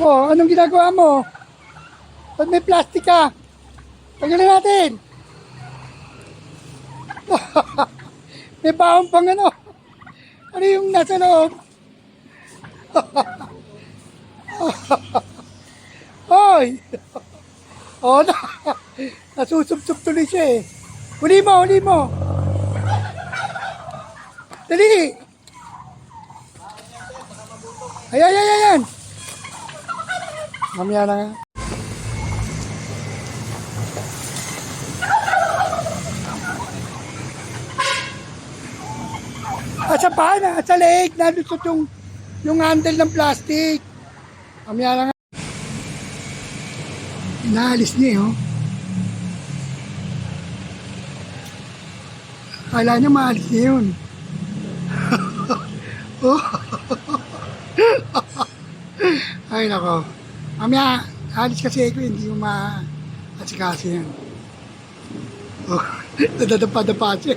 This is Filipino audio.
Oh, anong ginagawa mo? Ba't may plastic ka? Tanggalin natin. May baon pang ano. Ano yung nasa loob? Hoy! Oh, nasusubsob tuloy siya eh. Huli mo, huli mo. Dali! Ayan. Mamaya na nga. Sa paa na, sa leeg, nalusot yung handle ng plastic. Mamaya na nga. Inaalis niya oh. Kala niya maalis niya yun. Oh. Ay nako. Mamaya, alis kasi ako, hindi mo ma-asikasi yan. Oh, nadadapa-dapa siya.